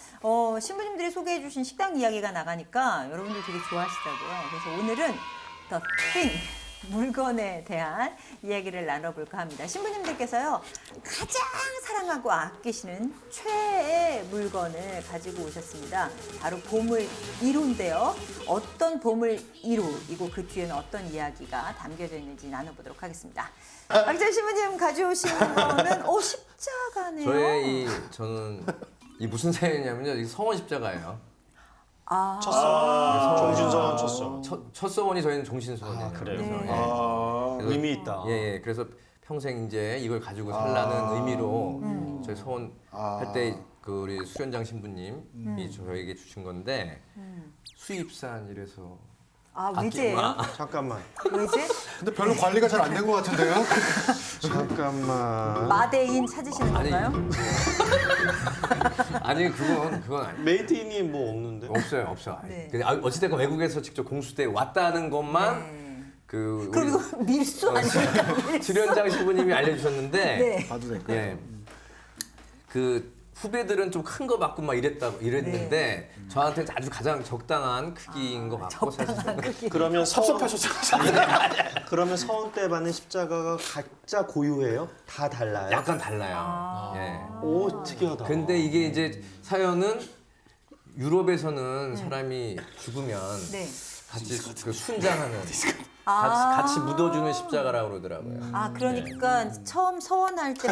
신부님들이 소개해 주신 식당 이야기가 나가니까 여러분들 되게 좋아하시더라고요. 그래서 오늘은 더 띵 물건에 대한 이야기를 나눠볼까 합니다. 신부님들께서요 가장 사랑하고 아끼시는 최애의 물건을 가지고 오셨습니다. 바로 보물 1호인데요. 어떤 보물 1호이고 그 뒤에는 어떤 이야기가 담겨져 있는지 나눠보도록 하겠습니다. 박재 신부님 가져오신 거는 십자가네요. 저는 이 무슨 사연이냐면요. 이 서원 십자가예요. 쳤어. 정신서원 쳤어. 첫 서원이 저희는 정신서원이에요. 그래요? 네. 그래서 의미 있다. 예. 그래서 평생 이제 이걸 가지고 살라는 의미로 저희 서원 할 때 그 우리 수련장 신부님이 저에게 주신 건데 수입산이라서 외제예요? 잠깐만. 외제? 근데 별로 관리가 잘 안 된 것 같은데요? 잠깐만. 마대인 찾으시는 아니, 건가요? 아니 그건 아니. 메이드인이 뭐 없는데? 없어요. 네. 근데 어찌됐건 외국에서 직접 공수대 왔다는 것만 네. 그 그럼 이거 밀수 아닙니까? 출연장 신부님이 알려주셨는데 네. 봐도 될까요? 예. 그 후배들은 좀 큰 거 받고 막 이랬는데 저한테 아주 가장 적당한 크기인 것 같고 사실 그러면 섭섭하셨잖아요. 그러면 서원 때 받는 십자가가 각자 고유해요? 다 달라요? 약간 달라요. 예. 오 특이하다. 근데 이게 이제 사연은 유럽에서는 사람이 죽으면 네. 같이 그 순장하는 같이 묻어주는 십자가라고 그러더라고요. 그러니까 처음 서원할 때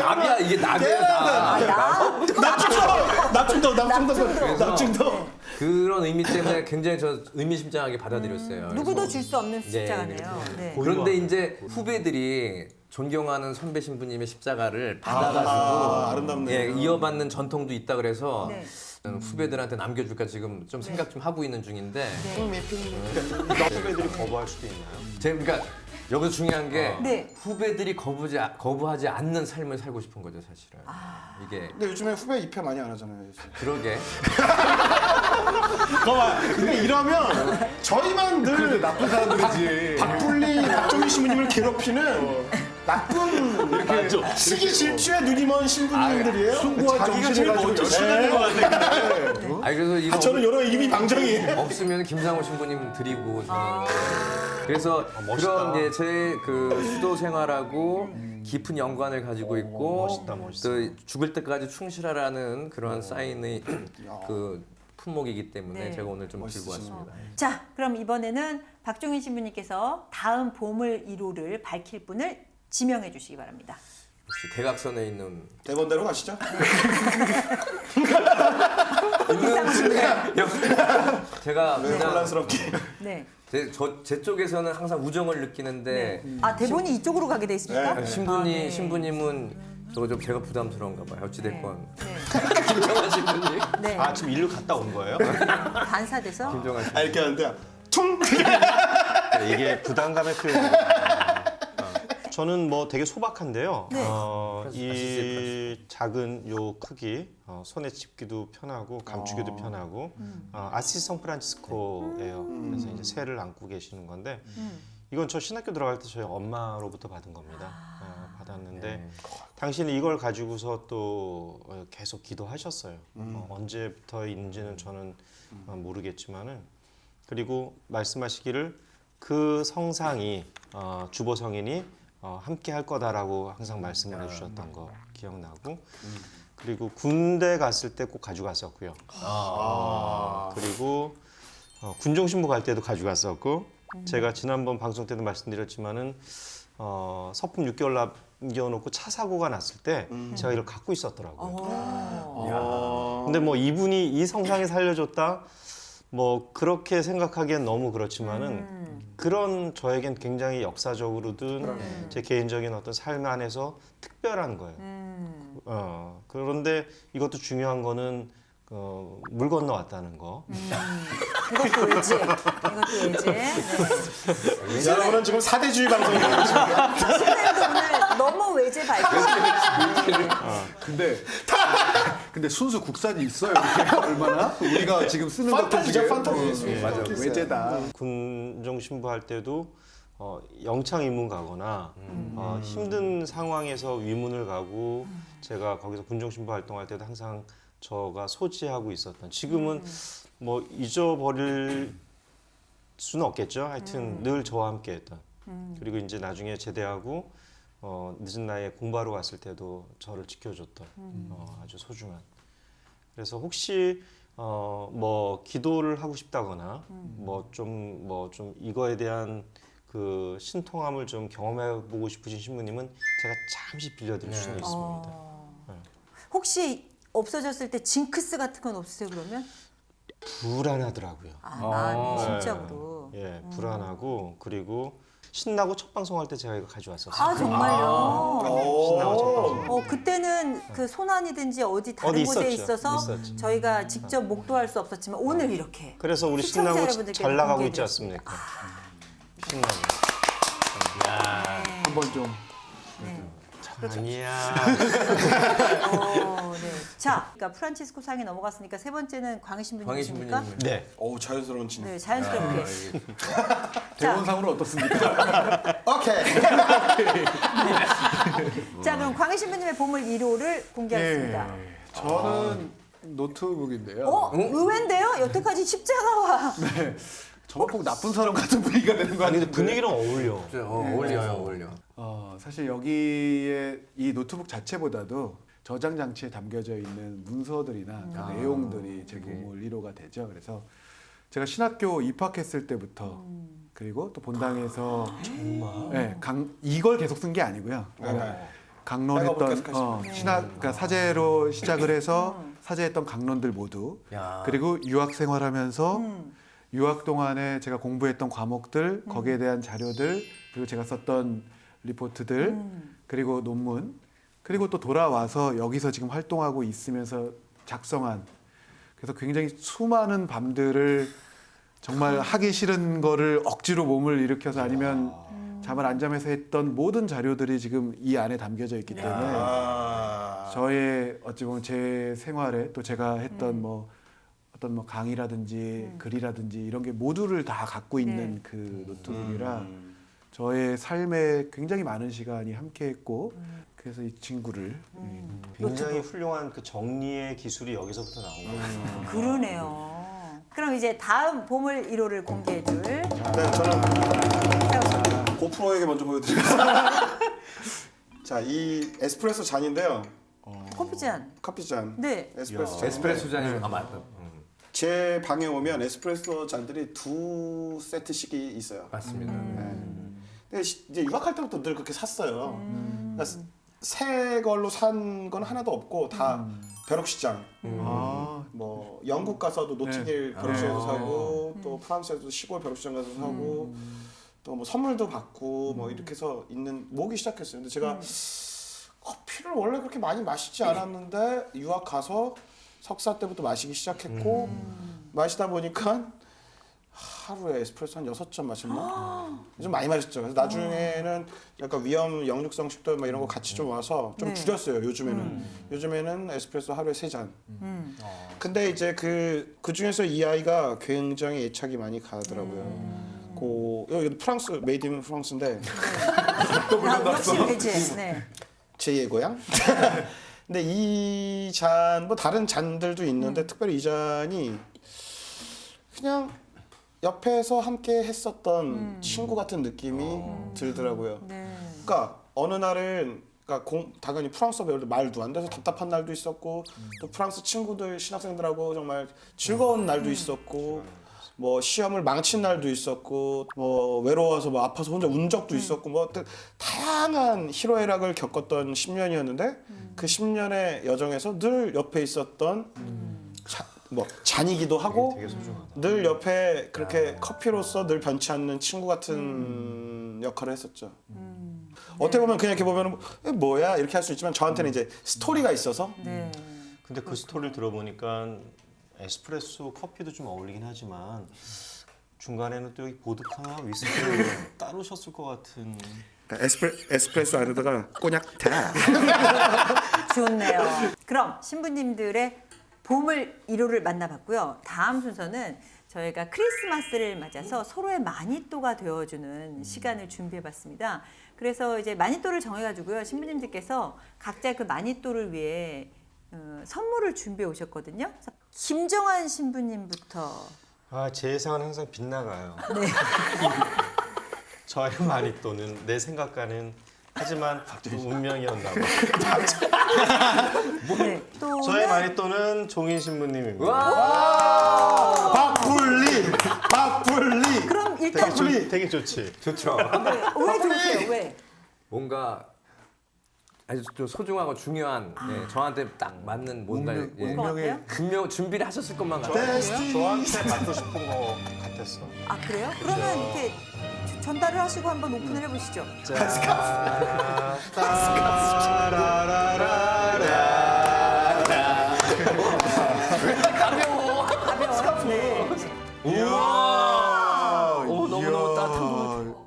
나비야 이게 나비야 납중도. 그런 의미 때문에 굉장히 저 의미심장하게 받아들였어요. 누구도 그래서 줄 수 없는 십자가네요. 네. 네. 그런데 이제 후배들이 존경하는 선배 신부님의 십자가를 받아가지고 아름답네요. 예, 이어받는 전통도 있다 그래서 네. 후배들한테 남겨줄까 지금 좀 생각 좀 하고 있는 중인데 후배들이 거부할 수도 있나요? 그러니까 여기서 중요한 게 네. 후배들이 거부하지 않는 삶을 살고 싶은 거죠 사실은. 이게 근데 요즘에 후배 입회 많이 안 하잖아요. 그러게 근데 이러면 저희만 늘 나쁜 사람들이지. 박불리 박정희 신부님을 괴롭히는 나쁜 이렇게 시기 질투에 눈이 먼 신부님들이에요. 숭고한 정신을 가지고 열심히 하는 것 같아요. 아니 그래서 이거 저는 이런 이미 방정이에요. 없으면 김상호 신부님 드리고 저는 그래서 그런 예, 제그 수도 생활하고 깊은 연관을 가지고 있고 멋있다. 또 죽을 때까지 충실하라는 그런 사인의 그 품목이기 때문에 네. 제가 오늘 좀 들고 멋있으시네요. 왔습니다. 자, 그럼 이번에는 박종인 신부님께서 다음 보물 1호를 밝힐 분을 지명해 주시기 바랍니다. 역시 대각선에 있는 대본대로 가시죠. 제가 그냥 혼란스럽게. 네. 제 쪽에서는 항상 우정을 느끼는데 대본이 이쪽으로 가게 돼 있습니까? 네. 신부님 신부님은 저거 좀 제가 부담스러운가 봐요. 어찌 됐건 네. 김정환 신부님, 네. 아 지금 일로 갔다 온 거예요? 반사돼서 김정환 아 이렇게 하는데 퉁. 이게 부담감의 표현이에요. 저는 뭐 되게 소박한데요. 네. 이 작은 요 크기, 손에 집기도 편하고 감추기도 편하고 아시시 성프란치스코예요. 그래서 이제 새를 안고 계시는 건데 이건 저 신학교 들어갈 때 저희 엄마로부터 받은 겁니다. 받았는데 당신이 이걸 가지고서 또 계속 기도하셨어요. 언제부터인지는 저는 모르겠지만은 그리고 말씀하시기를 그 성상이 주보 성인이 함께 할 거다라고 항상 말씀을 해주셨던 거 기억나고 그리고 군대 갔을 때 꼭 가져갔었고요. 그리고 군종신부 갈 때도 가져갔었고 제가 지난번 방송 때도 말씀드렸지만은 서품 6개월 남겨놓고 차 사고가 났을 때 제가 이걸 갖고 있었더라고요. 근데 뭐 이분이 이 성상이 살려줬다 뭐 그렇게 생각하기엔 너무 그렇지만은 그런 저에겐 굉장히 역사적으로든 제 개인적인 어떤 삶 안에서 특별한 거예요. 그런데 이것도 중요한 거는 물 건너왔다는 거. 이것도 외제. 이것도 외제. 네. 여러분은 지금 사대주의 방송이에요. 신부님도 오늘 너무 외제 발표. 근데 순수 국산이 있어요. 이게 얼마나? 우리가 지금 쓰는 것들 판타지죠, 중에 판타지. 맞아. 외제다. 군종 신부할 때도 영창 입문 가거나 힘든 상황에서 위문을 가고 제가 거기서 군종 신부 활동할 때도 항상 저가 소지하고 있었던 지금은 뭐 잊어버릴 수는 없겠죠. 하여튼 늘 저와 함께했던 그리고 이제 나중에 제대하고 늦은 나이에 공부하러 갔을 때도 저를 지켜줬던 아주 소중한. 그래서 혹시 뭐 기도를 하고 싶다거나 뭐 좀 이거에 대한 그 신통함을 좀 경험해보고 싶으신 신부님은 제가 잠시 빌려드릴 수는 있습니다. 혹시 없어졌을 때 징크스 같은 건 없으세요 그러면? 불안하더라고요. 마음이 진짜로. 예, 불안하고 그리고 신나고 첫 방송할 때 제가 이거 가져왔었어요. 아 정말요? 신나고 첫 방송. 그때는 그 소난이든지 어디 다른 어디 곳에 있었죠. 있어서 있었죠. 저희가 직접 목도할 수 없었지만 오늘 이렇게 그래서 우리 시청자 신나고 여러분들께 잘 나가고 있지 공개해드렸습니다. 않습니까? 신나고. 한번 좀 네. 아니야. 네. 자, 그러니까 프란치스코 상에 넘어갔으니까 세 번째는 광희 신부님이십니까? 광희 네. 자연스러운 진행. 네, 자연스럽게. 대원상으로 어떻습니까? 오케이. 자, 그럼 광희 신부님의 보물 1호를 공개하겠습니다. 저는 노트북인데요. 의외인데요? 여태까지 십자가와 저는 꼭 나쁜 사람 같은 분위기가 되는 거 아니 아닌데 근데 분위기랑 어울려. 어울려요. 사실 여기에 이 노트북 자체보다도 저장 장치에 담겨져 있는 문서들이나 그 내용들이 제 보물 1호가 되죠. 그래서 제가 신학교 입학했을 때부터 그리고 또 본당에서 정말 이걸 계속 쓴 게 아니고요. 강론했던 계속 하시면 그러니까 사제로 시작을 해서 사제했던 강론들 모두 그리고 유학 생활하면서 유학 동안에 제가 공부했던 과목들 거기에 대한 자료들 그리고 제가 썼던 리포트들 그리고 논문 그리고 또 돌아와서 여기서 지금 활동하고 있으면서 작성한 그래서 굉장히 수많은 밤들을 정말 하기 싫은 거를 억지로 몸을 일으켜서 아니면 잠을 안 자면서 했던 모든 자료들이 지금 이 안에 담겨져 있기 때문에 저의 어찌 보면 제 생활에 또 제가 했던 어떤 강의라든지 글이라든지 이런 게 모두를 다 갖고 있는 그 노트북이라 저의 삶에 굉장히 많은 시간이 함께했고 그래서 이 친구를 굉장히 훌륭한 그 정리의 기술이 여기서부터 나온 거예요. 그러네요. 그럼 이제 다음 보물 1호를 공개해줄 네, 저는 고프로에게 먼저 보여드리겠습니다. 자, 이 에스프레소 잔인데요. 커피잔. 커피잔. 네. 에스프레소 잔. 에스프레소 잔이 맞다. 제 방에 오면 에스프레소 잔들이 2세트씩이 있어요. 맞습니다. 근데 이제 유학할 때부터 늘 그렇게 샀어요. 그러니까 새 걸로 산 건 하나도 없고 다 벼룩시장. 뭐 영국 가서도 노팅힐 벼룩시장에서 사고 또 프랑스에서도 시골 벼룩시장 가서 사고 또 뭐 선물도 받고 뭐 이렇게 해서 모으기 시작했어요. 근데 제가 커피를 원래 그렇게 많이 마시지 않았는데 유학 가서 석사 때부터 마시기 시작했고 마시다 보니까 하루에 에스프레소 한 6잔 마셨나? 좀 많이 마셨죠. 그래서 나중에는 약간 위험 역류성 식도 막 이런 거 같이 좀 와서 좀 네. 줄였어요. 요즘에는 에스프레소 하루에 3잔. 근데 이제 그 중에서 이 아이가 굉장히 애착이 많이 가더라고요. 여기 프랑스 메이드 인 프랑스인데 역시 베지. 네. 제2의 고향. 근데 이 잔, 뭐 다른 잔들도 있는데 특별히 이 잔이 그냥 옆에서 함께 했었던 친구 같은 느낌이 들더라고요. 네. 그러니까 어느 날은 그러니까 당연히 프랑스어 배울 때 말도 안 돼서 답답한 날도 있었고 또 프랑스 친구들 신학생들하고 정말 즐거운 날도 있었고 뭐 시험을 망친 날도 있었고 뭐 외로워서 뭐 아파서 혼자 운 적도 있었고 뭐 다양한 희로애락을 겪었던 10년이었는데 그 10년의 여정에서 늘 옆에 있었던 뭐 잔이기도 하고 되게 소중하다. 늘 옆에 그렇게 커피로서 늘 변치 않는 친구 같은 역할을 했었죠. 어떻게 보면 그냥 이렇게 보면 뭐야 이렇게 할 수 있지만 저한테는 이제 스토리가 있어서 네. 근데 그 스토리를 들어보니까 에스프레소 커피도 좀 어울리긴 하지만 중간에는 또 여기 보드카나 위스키를 따르셨을 것 같은. 그러니까 에스프레소 안에다가 꼬냑 다. 좋네요. 그럼 신부님들의 보물 1호를 만나봤고요. 다음 순서는 저희가 크리스마스를 맞아서 서로의 마니또가 되어주는 시간을 준비해봤습니다. 그래서 이제 마니또를 정해가지고요. 신부님들께서 각자 그 마니또를 위해 선물을 준비해 오셨거든요. 그래서 김정환 신부님부터. 제 예상은 항상 빗나가요. 저의 마니또는 내 생각과는 하지만 운명이었나 봐. 네. 또 저의 마니또는 종인 신부님입니다. 박불리. 그럼 일단 되게 좋지. 좋죠. 왜 좋으세요? 왜? 뭔가 아주 좀 소중하고 중요한 저한테 딱 맞는 뭔가 운명의 분명 준비를 하셨을 것만 같아요. 저한테 받고 싶은 거 같았어. 아 그래요? 그러면 이렇게 전달을 하시고 한번 오픈을 해보시죠. 가벼워. 가벼워요? 네. 우와. 너무너무 따뜻한 거.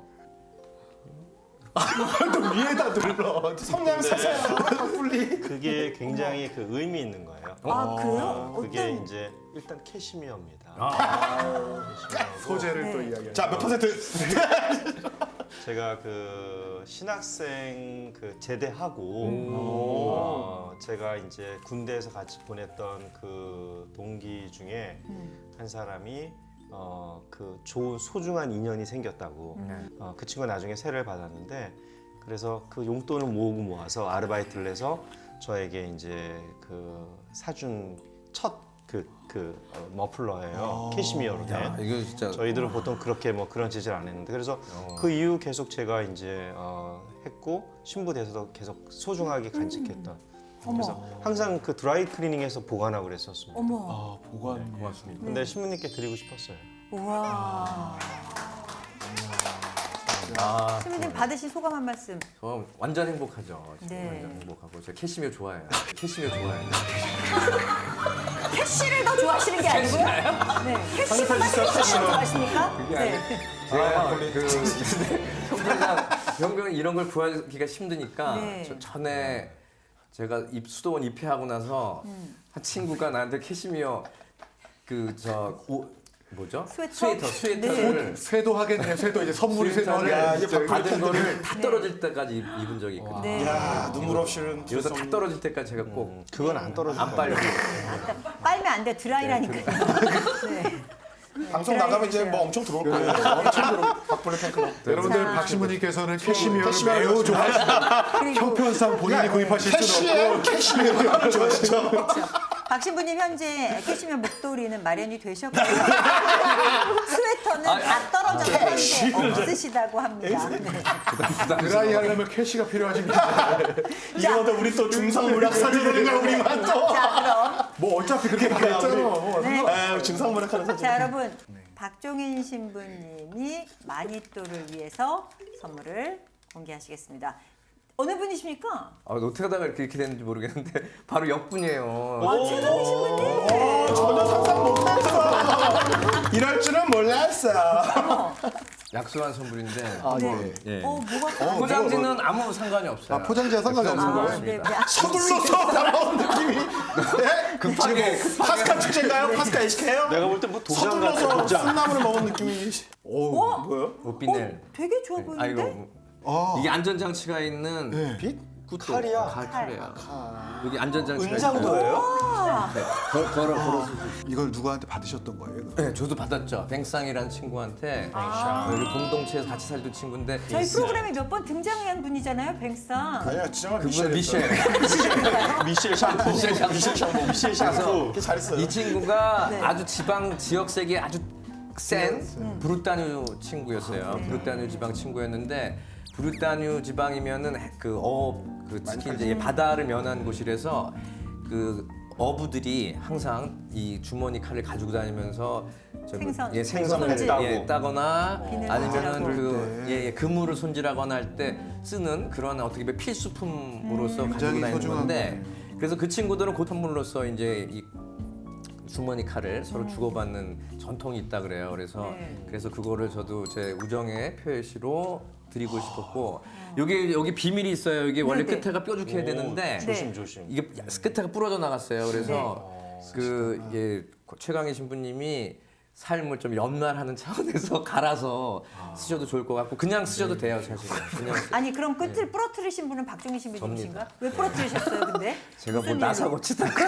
위에다 눌러. 성냥 사세요. 박불리. 그게 굉장히 그 의미 있는 거예요. 아 그래요? 그게 어떤? 이제 일단 캐시미어입니다. 소재를 네. 또 이야기해. 자, 몇 퍼센트? 제가 그 신학생 그 제대하고 제가 이제 군대에서 같이 보냈던 그 동기 중에 한 사람이 그 좋은 소중한 인연이 생겼다고 그 친구가 나중에 세례를 받았는데 그래서 그 용돈을 모아서 아르바이트를 해서 저에게 이제 그 사준 첫 머플러예요. 캐시미어로 된. 이거 진짜 저희들은 보통 그렇게 뭐 그런 짓을 안 했는데 그래서 그 이후 계속 제가 이제 했고 신부 돼서도 계속 소중하게 간직했던. 그래서 항상 그 드라이 클리닝에서 보관하고 그랬었습니다. 어머. 보관. 고맙습니다. 근데 신부님께 드리고 싶었어요. 우와. 신부님 받으신 소감 한 말씀. 저 완전 행복하죠. 진짜 네. 완전 행복하고 저 캐시미어 좋아해요. 캐시미어 좋아해요. 캐시를 더 좋아하시는 게 아니고요? 네. 캐시보다 캐시를 좋아하십니까? 그게 네. 제가 병병 이런 걸 구하기가 힘드니까 네. 전에 제가 수도원 입회하고 나서 한 친구가 나한테 캐시미어 뭐죠? 스웨터를 네. 쇄도 하겠네. 쇄도 이제 선물이 쇄도하네. 야, 이제 저기 받은 거를 다 떨어질 때까지 입은 적이 있거든요. 네. 야, 눈물 없이는 여기서 다 떨어질 때까지 제가 꼭 그건 안 떨어질 안 거예요. 빨고 빨면 안 돼. 드라이라니까요. 네. 방송 나가면 이제 뭐 엄청 들어올 거예요. 엄청 들어올 박불리 팬클럽. 여러분들 자. 박신부님께서는 캐시미어를 매우 좋아하시는 그리고 형편상 본인이 구입하실 수는 없고 캐시미어 좋아하시죠? 박신부님 현재 캐시미어 목도리는 마련이 되셨고요. 스웨터는 다 떨어져서 현재 없으시다고 합니다. 네. 드라이 하려면 캐시가 필요하십니다. 이러다 우리 또 중상무략 사주는 거야 우리만 또. 자 그럼 뭐 어차피 그렇게 가겠잖아. 네. 아, 중상무략 하는 사주. 자 여러분 박종인 신부님이 마니또를 위해서 선물을 공개하시겠습니다. 어느 분이십니까? 어떻게 하다가 이렇게 됐는지 모르겠는데 바로 옆분이에요. 최종인 신부님. 전혀 상상 못했어. 이럴 줄은 몰랐어. 약속한 선물인데 아, 네. 네. 예. 뭐가 포장지는 아무 상관이 없어요. 아, 포장지와 상관이 없는 거예요? 네. 서둘러서 나온 느낌이. 네? 급하게 파스카 축제인가요? 파스카 예식해요? 내가 볼 때 뭐 도장 같아 서둘러서 도장. 쓴나물을 먹은 느낌이. 오, 뭐요? 오피넬. 되게 좋아 아 보이는데? 이거 이게 안전장치가 있는 네. 빛? 굿도. 칼이야. 칼이야. 여기 안전장치가 은장도예요? 네. 걸어. 이걸 누구한테 받으셨던 거예요? 네, 저도 받았죠. 뱅상이라는 친구한테 여기 공동체에서 같이 살던 친구인데 저희 프로그램에 몇 번 등장한 분이잖아요, 뱅상. 아니야, 진짜 그분 미셸. 미셸 샴푸. 미셸 샴푸. 미셸 샴푸. 잘했어요. 이 친구가 네. 아주 지방 지역색이 아주 센 브루타뉴 친구였어요. 브루타뉴 지방 친구였는데 브루타뉴 지방이면은 특히 이제 바다를 면한 곳이라서 그 어부들이 항상 이 주머니 칼을 가지고 다니면서 생선. 생선을 손질. 따거나 비늘 아니면은 손질할 때. 그물을 손질하거나 할 때 쓰는 그런 어떻게 보면 필수품으로서 가지고 굉장히 다니는 소중한 건데 거네요. 그래서 그 친구들은 그 선물로서 이제 이 주머니 칼을 서로 주고받는 전통이 있다 그래요. 그래서 그거를 저도 제 우정의 표시로 드리고 싶었고 여기 비밀이 있어요. 이게 원래 네. 끝에가 뾰족해야 되는데 조심 조심. 이게 끝에가 부러져 나갔어요. 그래서 최강희 신부님이 삶을 좀 연말하는 차원에서 갈아서 쓰셔도 좋을 것 같고 그냥 쓰셔도 돼요, 사실은. 그냥 아니 그럼 끝을 부러뜨리신 분은 박종희 신부님이신가? 왜 부러뜨리셨어요, 근데? 제가 뭐 무슨 나사고 치다 그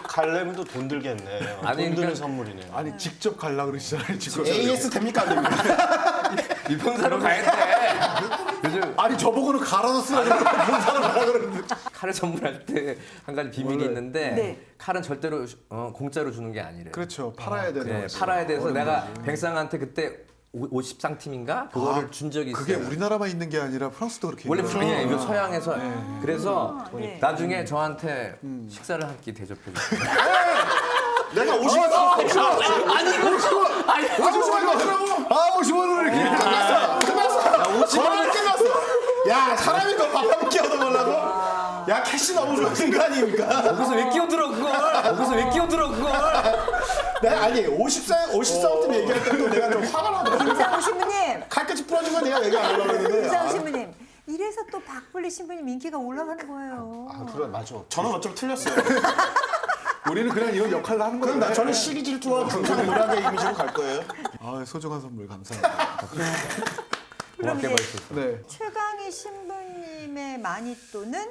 갈래면 또 돈 들겠네. 아니, 돈 드는 그러니까- 선물이네. 아니 직접 갈라 그러시잖아요. 직접. AS 됩니까 안 됩니까? 입원사로 가야 돼. 요즘 아니 저보고는 갈아서 쓰라고 본사를 가라 그러는데. 칼을 선물할 때 한 가지 비밀이 있는데 네. 칼은 절대로 공짜로 주는 게 아니래요. 그렇죠. 팔아야 되는 네, 거죠. 팔아야 돼서 내가 뱅상한테 그때 50상팀인가 그거를 준 적이 있어요. 그게 우리나라만 있는 게 아니라 프랑스도 그렇게 원래 있더라고요. 아니에요. 이거 서양에서 그래서 네. 나중에 저한테 식사를 한 끼 대접해 줬어요. 내가 50원 써. 아니 이거 50원 넣으라고. 아 50원으로 이렇게 끝났어. 전화 끝났어. 야, 사람이 너 밥 한 끼 얻어보려고? 야, 캐시 너무 좋아하는 거 아닙니까? 거기서 왜 끼어들어 그걸? 네, 아니 50사운드 얘기할 때도 내가 좀 화가 나더라고. 김상우 신부님, 칼끝이 부러진 건 내가 얘기 안 하려고 했는데. 김상우 신부님. 이래서 또 박블리 신부님 인기가 올라가는 거예요. 아 그래 맞아. 저는 어차피 틀렸어요. 우리는 그냥 이런 역할을 하는 거예요. 그럼 저는 시기 질투와 불쾌한 문학의 이미지로 갈 거예요. 아 소중한 선물 감사합니다. 그럼 이제 네. 최강희 신부님의 마니또는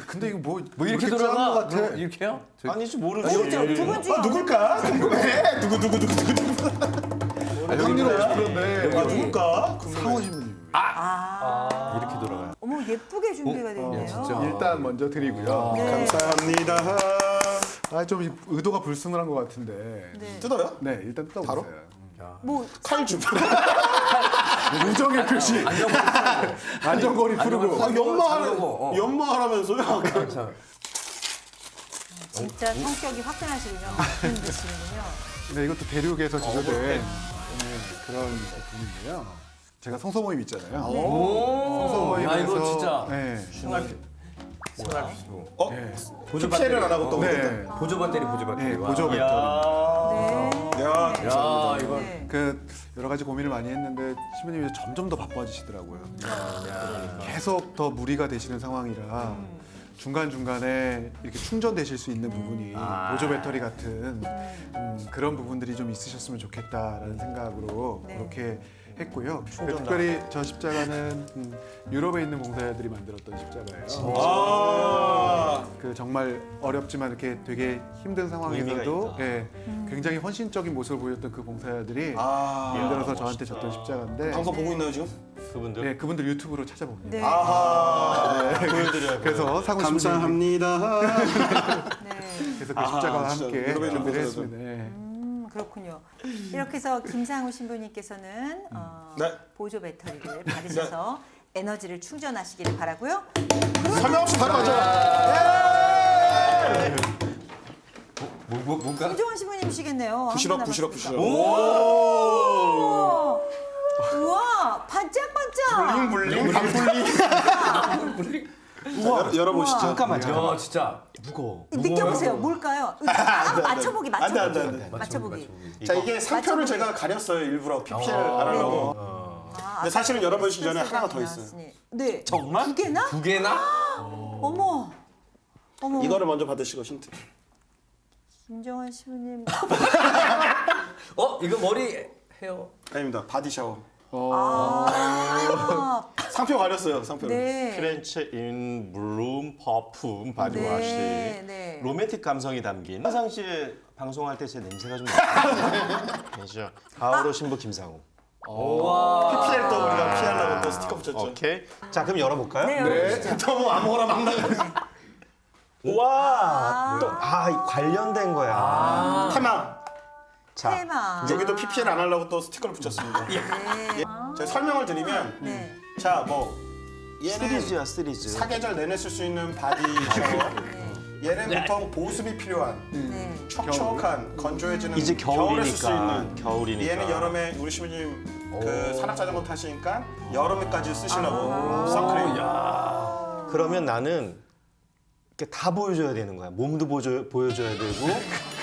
근데 이거 뭐 이렇게 짠 돌아가? 것 같아. 이렇게요? 아니지 모르지. 두 분 중에 누굴까? 궁금해. 누구. 형님 50%인데 누굴까? 상호 신부님. 이렇게 돌아가요. 어머 예쁘게 준비가 되어 있네요. 진짜. 일단 먼저 드리고요. 네. 감사합니다. 아좀 의도가 불순한 것 같은데. 네. 뜯어요? 네 일단 뜯어보세요. 뭐 칼 주. 우정의 표시. 안전거리 푸르고. 연마하라면서요? 진짜 성격이 화끈하시군요. 막힌 듯이군요. 네 이것도 대륙에서 제조된 그런 제품인데요. 제가 성서모임 있잖아요. 오, 성서모임에서 야 이거 진짜 네. 생활 보조배터리를 안 하고 또. 네. 보조 배터리. 네, 보조 배터리. 네. 야, 야 이거 네. 그 여러 가지 고민을 많이 했는데 신부님이 점점 더 바빠지시더라고요. 계속 더 무리가 되시는 상황이라 중간 중간에 이렇게 충전되실 수 있는 부분이 보조 배터리 같은 그런 부분들이 좀 있으셨으면 좋겠다라는 생각으로 네. 그렇게 했고요. 특별히 저 십자가는 유럽에 있는 봉사자들이 만들었던 십자가예요. 아. 그 정말 어렵지만 이렇게 되게 힘든 상황에서도 의미가 예, 굉장히 헌신적인 모습을 보였던 그 봉사자들이 아. 만들어서 저한테 줬던 십자가인데 방송 보고 있나요 지금? 그분들. 네, 그분들 유튜브로 찾아봅니다. 네. 아하. 보여드려요. 그래서 상호 신부님 감사합니다. 네. 그래서 그 아하, 십자가와 진짜 함께 유럽에 있는 준비를 봉사자들. 했습니다. 네. 그렇군요. 이렇게 해서 김상우 신부님께서는 네. 보조 배터리를 받으셔서 에너지를 충전하시기를 바라고요. 설명 없이 바로 가죠. 뭔가 김종원 신부님이시겠네요. 부시럭 한분 부시럭 남았으니까. 부시럭. 오! 우와 반짝반짝. 블링 반블링. 열어보시죠. 잠깐만요. 야 진짜 무거워. 느껴보세요. 뭘까요? 맞춰보기. 안 돼. 맞춰보기. 자 이게 상표를 제가 가렸어요 일부러 PPL 안 하려고. 근데 사실은 열어보시기 전에 하나가 더 있어요. 네. 정말? 두 개나? 두 개나? 어머. 어머. 이거를 먼저 받으시고 힌트. 김정환 신부님. 이거 머리 헤어. 아닙니다. 바디 샤워. 아. 상표 가렸어요. 상표를. 네. 프렌치 인 블룸 퍼퓸 바디워시. 네. 로맨틱 감성이 담긴. 평상시에 방송할 때 제 냄새가 좀 나죠. 가오로 신부 김상우. PPL 또 우리가 피하려고 또 스티커 붙였죠. 오케이. 자 그럼 열어볼까요? 네, 열어보시죠. 너무 아무거나 막 나가. 와. 관련된 거야. 테마. 자, 테마. 여기도 PPL 안 하려고 또 스티커를 붙였습니다. 네. 제가 설명을 드리면 네. 자 뭐 얘는 시리즈야 시리즈. 사계절 내내 쓸 수 있는 바디 샤워. 얘는 보통 보습이 필요한 네. 촉촉한 건조해지는 이제 겨울에 쓸 수 겨울이니까. 있는 겨울이니까. 얘는 여름에 우리 신부님 그 산악자전거 타시니까 여름에까지 쓰시려고 선크림. 그러면 나는 이렇게 다 보여줘야 되는 거야. 몸도 보여줘야 되고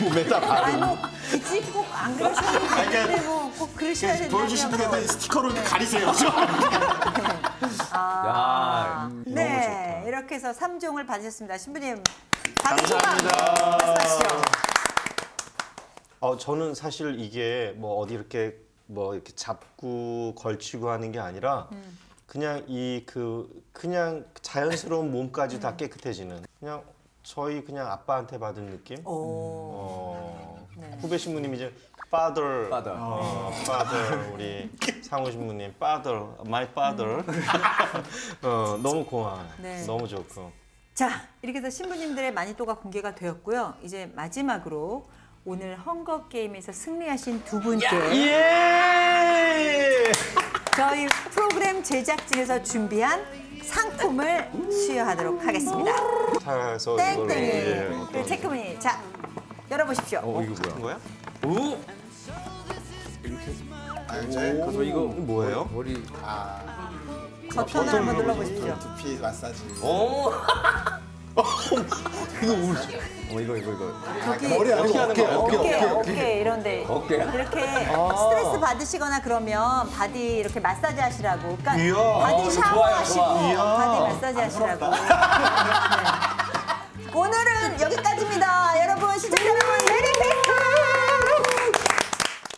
몸에다 아니 바르고. 뭐 굳이 꼭 안 그러셔도 되는데 뭐꼭 그러셔야 된다면 보여주시는데 스티커로 가리세요. 야. 네, 이렇게 해서 3종을 받으셨습니다. 신부님 바디 소감 말씀하시죠. 저는 사실 이게 뭐 어디 이렇게 잡고 걸치고 하는 게 아니라 그냥 그냥 자연스러운 몸까지 다 깨끗해지는 그냥 저희 그냥 아빠한테 받은 느낌. 네. 후배 신부님 이제 father, Father. father 우리 상우 신부님 father, my father. 너무 고마워요. 네. 너무 좋고. 자, 이렇게 해서 신부님들의 마니또가 공개가 되었고요. 이제 마지막으로 오늘 헝거 게임에서 승리하신 두 분께 예! 저희 프로그램 제작진에서 준비한 상품을 수여하도록 하겠습니다. 타서 땡땡이 그 체크무늬. 자, 열어보십시오. 이거 뭐야? 거야? 오. 이제 그래서 이거 뭐예요? 머리. 버튼을 한번 눌러보십시오. 두피 마사지. 오. 이거. 저기 머리 아니고 어깨 이런데 어깨야? 이렇게 스트레스 받으시거나 그러면 바디 이렇게 마사지 하시라고. 그러니까 이야. 바디 샤워하시고 좋아. 바디 마사지 하시라고. 네. 오늘은 여기까지입니다.